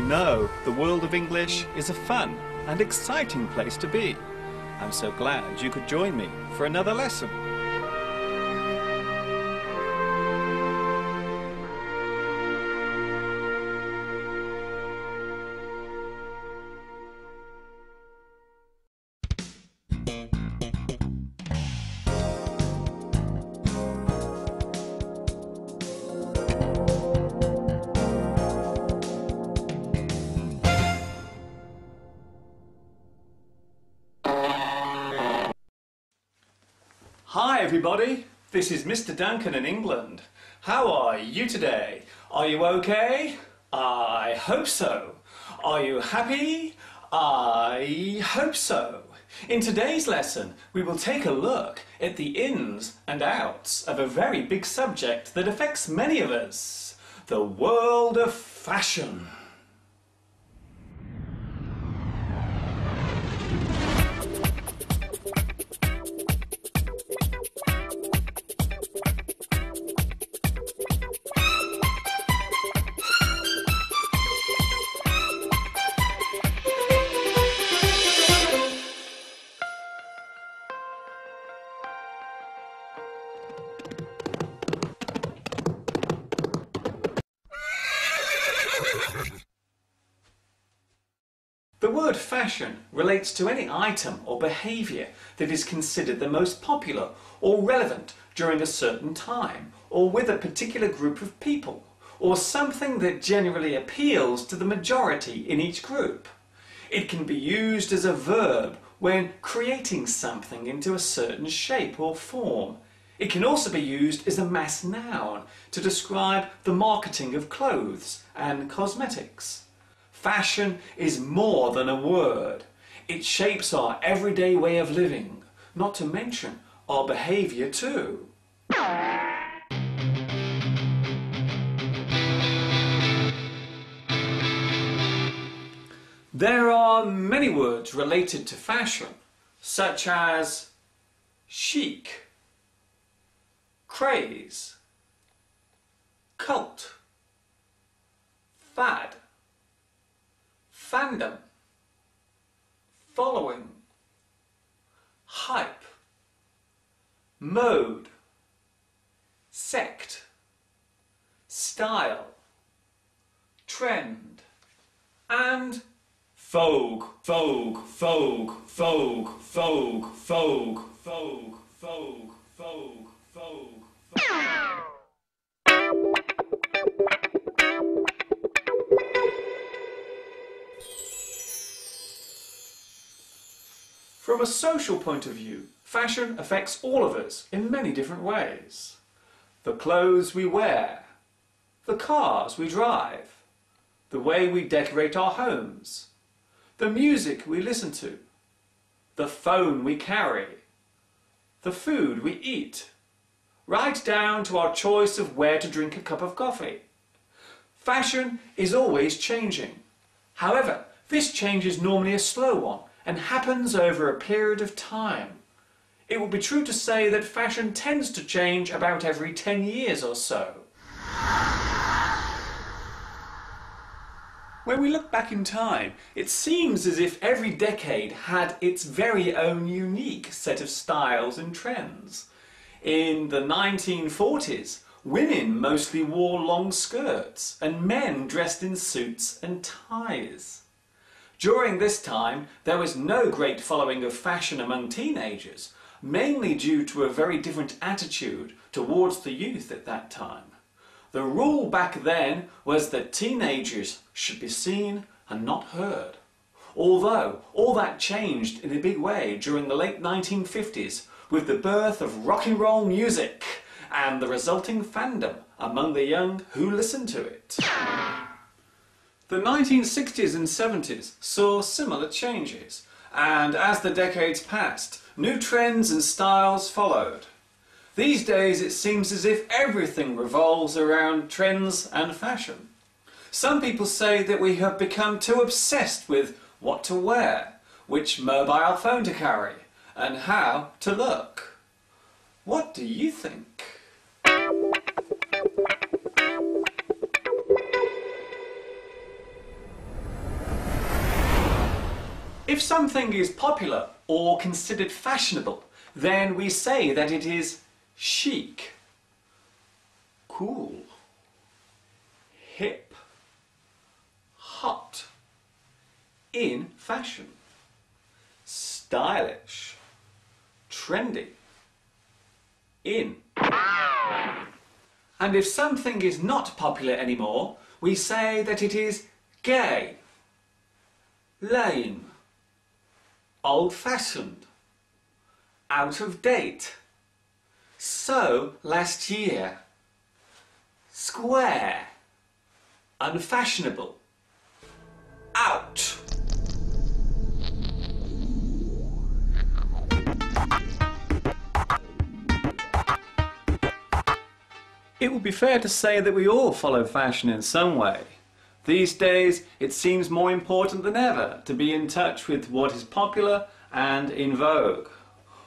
know, the world of English is a fun and exciting place to be. I'm so glad you could join me for another lesson. Hi everybody, this is Mr. Duncan in England. How are you today? Are you okay? I hope so. Are you happy? I hope so. In today's lesson, we will take a look at the ins and outs of a very big subject that affects many of us, the world of fashion. The word fashion relates to any item or behaviour that is considered the most popular or relevant during a certain time, or with a particular group of people, or something that generally appeals to the majority in each group. It can be used as a verb when creating something into a certain shape or form. It can also be used as a mass noun to describe the marketing of clothes and cosmetics. Fashion is more than a word. It shapes our everyday way of living, not to mention our behaviour too. There are many words related to fashion, such as chic, craze, cult, fad, fandom, following, hype, mode, sect, style, trend, and vogue, vogue, vogue, vogue, vogue, vogue, vogue, vogue, vogue, vogue, vogue. From a social point of view, fashion affects all of us in many different ways. The clothes we wear, the cars we drive, the way we decorate our homes, the music we listen to, the phone we carry, the food we eat, right down to our choice of where to drink a cup of coffee. Fashion is always changing. However, this change is normally a slow one and happens over a period of time. It would be true to say that fashion tends to change about every 10 years or so. When we look back in time, it seems as if every decade had its very own unique set of styles and trends. In the 1940s, women mostly wore long skirts and men dressed in suits and ties. During this time, there was no great following of fashion among teenagers, mainly due to a very different attitude towards the youth at that time. The rule back then was that teenagers should be seen and not heard. Although all that changed in a big way during the late 1950s with the birth of rock and roll music and the resulting fandom among the young who listened to it. The 1960s and 70s saw similar changes, and as the decades passed, new trends and styles followed. These days it seems as if everything revolves around trends and fashion. Some people say that we have become too obsessed with what to wear, which mobile phone to carry, and how to look. What do you think? If something is popular or considered fashionable, then we say that it is chic, cool, hip, hot, in fashion, stylish, trendy, in. And if something is not popular anymore, we say that it is gay, lame, old-fashioned, out of date, so last year, square, unfashionable, out. It would be fair to say that we all follow fashion in some way. These days, it seems more important than ever to be in touch with what is popular and in vogue.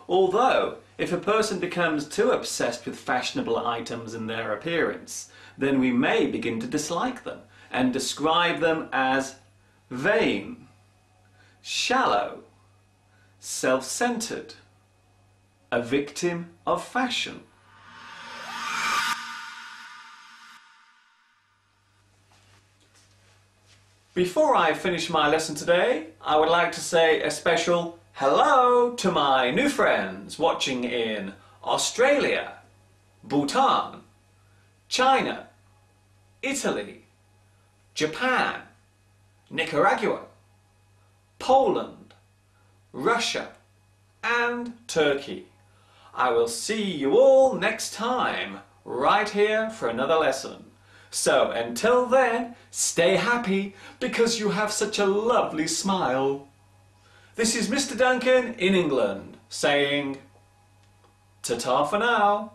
Although, if a person becomes too obsessed with fashionable items and their appearance, then we may begin to dislike them and describe them as vain, shallow, self-centered, a victim of fashion. Before I finish my lesson today, I would like to say a special hello to my new friends watching in Australia, Bhutan, China, Italy, Japan, Nicaragua, Poland, Russia, and Turkey. I will see you all next time, right here for another lesson. So until then, stay happy because you have such a lovely smile. This is Mr. Duncan in England saying ta-ta for now.